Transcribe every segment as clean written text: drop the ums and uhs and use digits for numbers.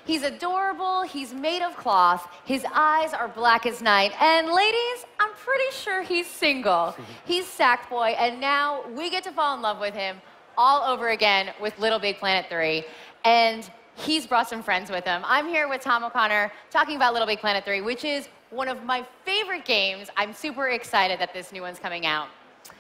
He's adorable, he's made of cloth, his eyes are black as night, and ladies, I'm pretty sure he's single. He's Sackboy, and now we get to fall in love with him all over again with LittleBigPlanet 3. And he's brought some friends with him. I'm here with Tom O'Connor talking about LittleBigPlanet 3, which is one of my favorite games. I'm super excited that this new one's coming out.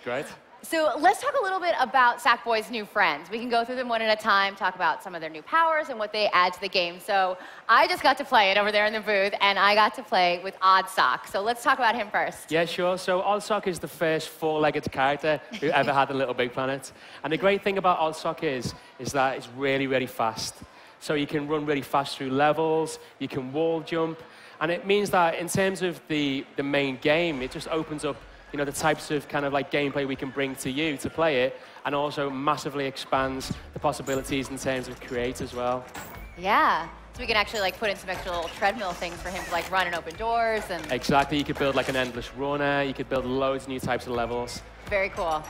Great. So let's talk a little bit about Sackboy's new friends. We can go through them one at a time, talk about some of their new powers and what they add to the game. So I just got to play it over there in the booth, and I got to play with Oddsock. So let's talk about him first. Yeah, sure. So Oddsock is the first four-legged character who ever had in LittleBigPlanet. And the great thing about Oddsock is that it's really, really fast. So you can run really fast through levels, you can wall jump, and it means that in terms of the main game, it just opens up the types of kind of like gameplay we can bring to you to play it, and also massively expands the possibilities in terms of create as well. Yeah, so we can actually like put in some extra little treadmill things for him to like run and open doors and... Exactly, you could build like an endless runner, you could build loads of new types of levels. Very cool.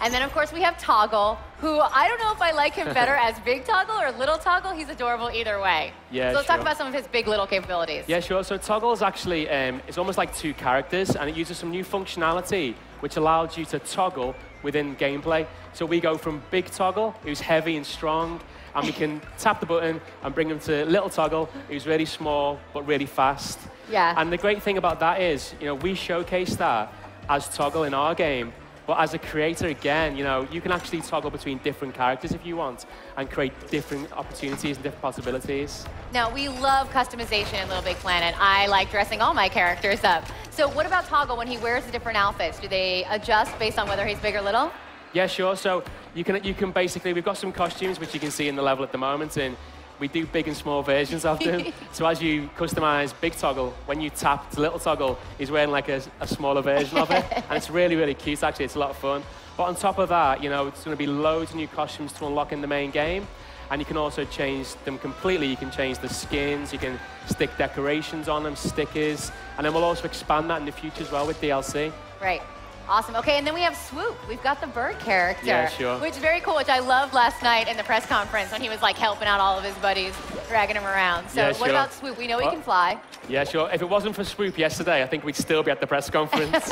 And then, of course, we have Toggle, who I don't know if I like him better as Big Toggle or Little Toggle. He's adorable either way. Yeah, so let's talk about some of his big little capabilities. Yeah, sure. So Toggle is actually, it's almost like two characters, and it uses some new functionality, which allows you to toggle within gameplay. So we go from Big Toggle, who's heavy and strong, and we can tap the button and bring him to Little Toggle, who's really small but really fast. Yeah. And the great thing about that is, we showcase that as Toggle in our game. But as a creator, again, you can actually toggle between different characters if you want and create different opportunities and different possibilities. Now, we love customization in LittleBigPlanet. I like dressing all my characters up. So what about Toggle when he wears the different outfits? Do they adjust based on whether he's big or little? Yeah, sure. So you can basically, we've got some costumes which you can see in the level at the moment, and we do big and small versions of them. So as you customize Big Toggle, when you tap to Little Toggle, he's wearing like a smaller version of it. And it's really, really cute, actually. It's a lot of fun. But on top of that, it's going to be loads of new costumes to unlock in the main game. And you can also change them completely. You can change the skins, you can stick decorations on them, stickers. And then we'll also expand that in the future as well with DLC. Right. Awesome. Okay, and then we have Swoop. We've got the bird character. Yeah, sure. Which is very cool, which I loved last night in the press conference when he was like helping out all of his buddies, dragging him around. So yeah, what about Swoop? We know he can fly. Yeah, sure. If it wasn't for Swoop yesterday, I think we'd still be at the press conference.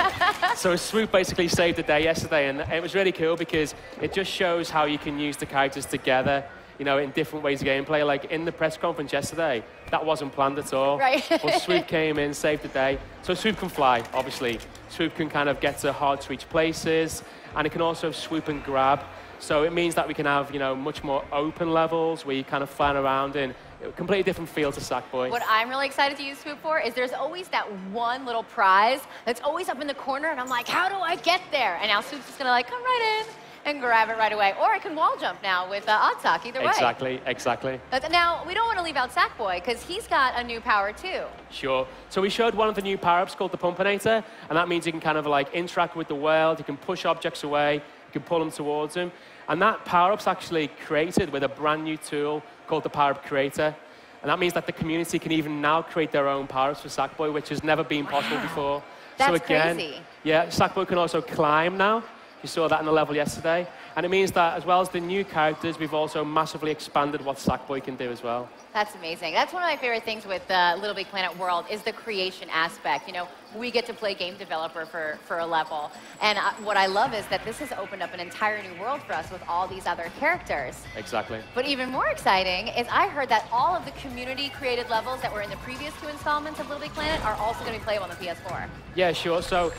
So Swoop basically saved the day yesterday, and it was really cool because it just shows how you can use the characters together, in different ways of gameplay. Like in the press conference yesterday, that wasn't planned at all. Right. But Swoop came in, saved the day. So Swoop can fly, obviously. Swoop can kind of get to hard-to-reach places, and it can also swoop and grab. So it means that we can have, much more open levels where you kind of flying around in a completely different feel to Sackboy. What I'm really excited to use Swoop for is there's always that one little prize that's always up in the corner, and I'm like, how do I get there? And now Swoop's just going to like come right in and grab it right away. Or I can wall jump now with Oddsock, either way. Exactly. But now, we don't want to leave out Sackboy, because he's got a new power, too. Sure. So we showed one of the new power-ups called the Pumpinator, and that means you can kind of like interact with the world, you can push objects away, you can pull them towards them. And that power-up's actually created with a brand new tool called the Power-Up Creator. And that means that the community can even now create their own power-ups for Sackboy, which has never been possible before. That's so again, crazy. Yeah, Sackboy can also climb now. You saw that in the level yesterday. And it means that as well as the new characters, we've also massively expanded what Sackboy can do as well. That's amazing. That's one of my favorite things with the LittleBigPlanet world is the creation aspect. We get to play game developer for a level. And what I love is that this has opened up an entire new world for us with all these other characters. Exactly. But even more exciting is I heard that all of the community-created levels that were in the previous 2 installments of LittleBigPlanet are also going to be playable on the PS4. Yeah, sure. So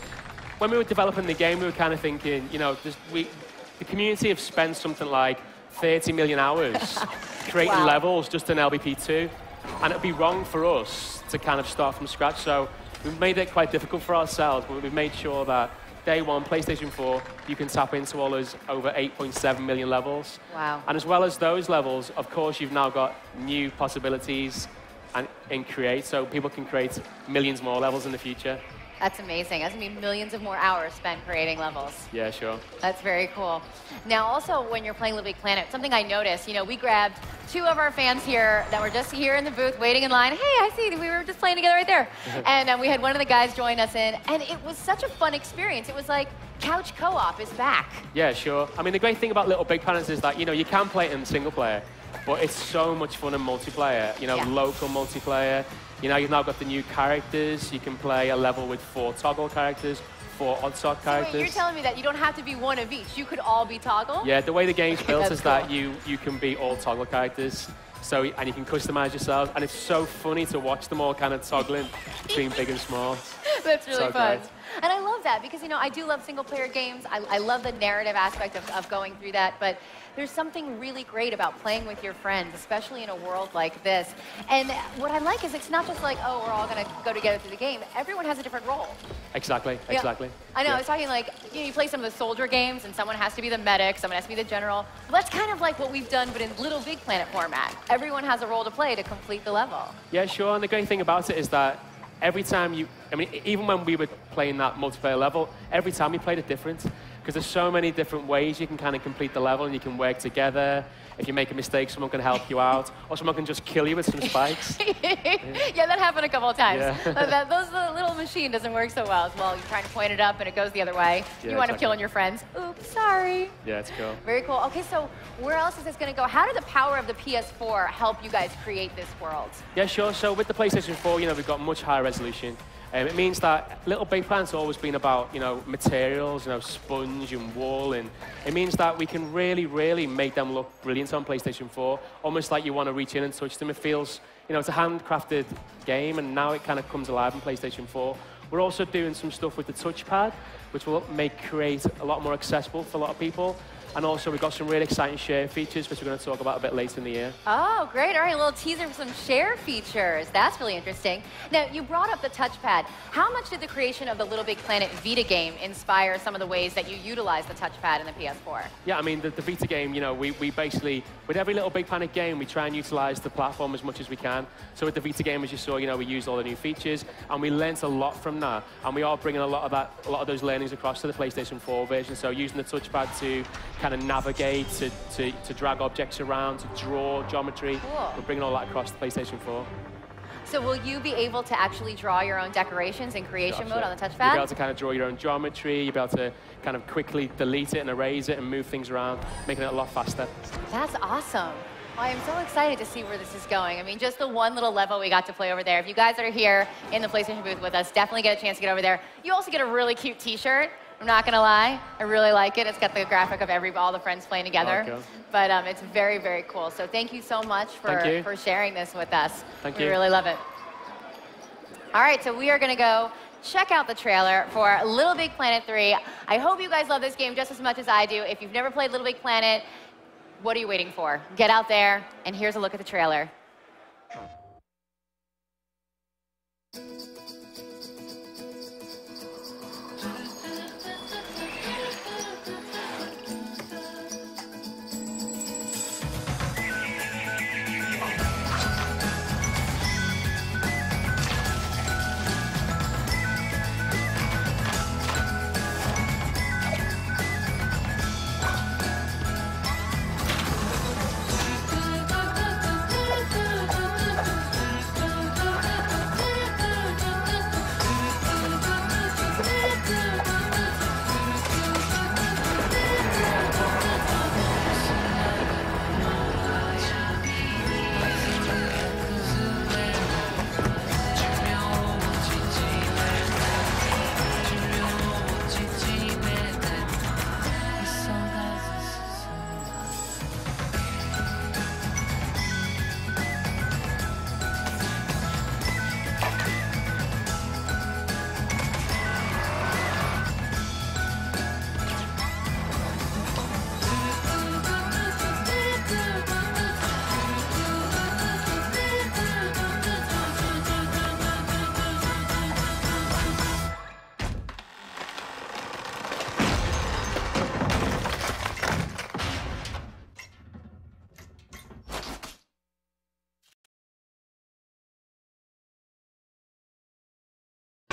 when we were developing the game, we were kind of thinking, the community have spent something like 30 million hours creating levels just in LBP2, and it'd be wrong for us to kind of start from scratch. So we've made it quite difficult for ourselves, but we've made sure that day one, PlayStation 4, you can tap into all those over 8.7 million levels. Wow. And as well as those levels, of course, you've now got new possibilities in Create, so people can create millions more levels in the future. That's amazing. That's going to be millions of more hours spent creating levels. Yeah, sure. That's very cool. Now, also, when you're playing LittleBigPlanet, something I noticed, you know, we grabbed 2 of our fans here that were just here in the booth waiting in line. Hey, I see, we were just playing together right there. And we had one of the guys join us in, and it was such a fun experience. It was like couch co-op is back. Yeah, sure. I mean, the great thing about LittleBigPlanet is that, you know, you can play it in single player, but it's so much fun in multiplayer, you know, local multiplayer. You know, you've now got the new characters. You can play a level with 4 toggle characters, 4 odd-sort characters. So wait, you're telling me that you don't have to be one of each. You could all be toggle? Yeah, the way the game's built is cool. that you can be all toggle characters. So, and you can customize yourself. And it's so funny to watch them all kind of toggling between big and small. That's really so fun. great. And I love that because, you know, I do love single-player games. I love the narrative aspect of going through that. But there's something really great about playing with your friends, especially in a world like this. And what I like is it's not just like, oh, we're all going to go together through the game. Everyone has a different role. Exactly, exactly. I know, I was talking like, you know, you play some of the soldier games and someone has to be the medic, someone has to be the general. Well, that's kind of like what we've done, but in LittleBigPlanet format. Everyone has a role to play to complete the level. Yeah, sure. And the great thing about it is that every time I mean, even when we were playing that multiplayer level, every time you played it different. Because there's so many different ways you can kind of complete the level and you can work together. If you make a mistake, someone can help you out. Or someone can just kill you with some spikes. Yeah, that happened a couple of times. Yeah. The little machine doesn't work so well. You're trying to point it up and it goes the other way. Yeah, you wind up killing your friends. Oops, sorry. Yeah, it's cool. Very cool. Okay, so where else is this going to go? How did the power of the PS4 help you guys create this world? Yeah, sure. So with the PlayStation 4, you know, we've got much higher resolution. It means that LittleBigPlanet's always been about, you know, materials, you know, sponge and wool, and it means that we can really, really make them look brilliant on PlayStation 4, almost like you want to reach in and touch them. It feels, you know, it's a handcrafted game, and now it kind of comes alive on PlayStation 4. We're also doing some stuff with the touchpad, which will make Create a lot more accessible for a lot of people. And also, we've got some really exciting share features, which we're going to talk about a bit later in the year. Oh, great. All right, a little teaser for some share features. That's really interesting. Now, you brought up the touchpad. How much did the creation of the LittleBigPlanet Vita game inspire some of the ways that you utilize the touchpad in the PS4? Yeah, I mean, the Vita game, you know, we basically, with every LittleBigPlanet game, we try and utilize the platform as much as we can. So with the Vita game, as you saw, you know, we used all the new features, and we learnt a lot from that. And we are bringing a lot of those learnings across to the PlayStation 4 version. So using the touchpad to kind of navigate, to drag objects around, to draw geometry. Cool. We're bringing all that across to PlayStation 4. So will you be able to actually draw your own decorations in creation mode on the touchpad? You'll be able to kind of draw your own geometry. You'll be able to kind of quickly delete it and erase it and move things around, making it a lot faster. That's awesome. Well, I am so excited to see where this is going. I mean, just the one little level we got to play over there. If you guys that are here in the PlayStation booth with us, definitely get a chance to get over there. You also get a really cute T-shirt. I'm not gonna lie, I really like it. It's got the graphic of all the friends playing together. Okay. But it's very, very cool. So thank you so much for sharing this with us. Thank you. We really love it. All right, so we are gonna go check out the trailer for LittleBigPlanet 3. I hope you guys love this game just as much as I do. If you've never played LittleBigPlanet, what are you waiting for? Get out there, and here's a look at the trailer.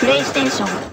PlayStation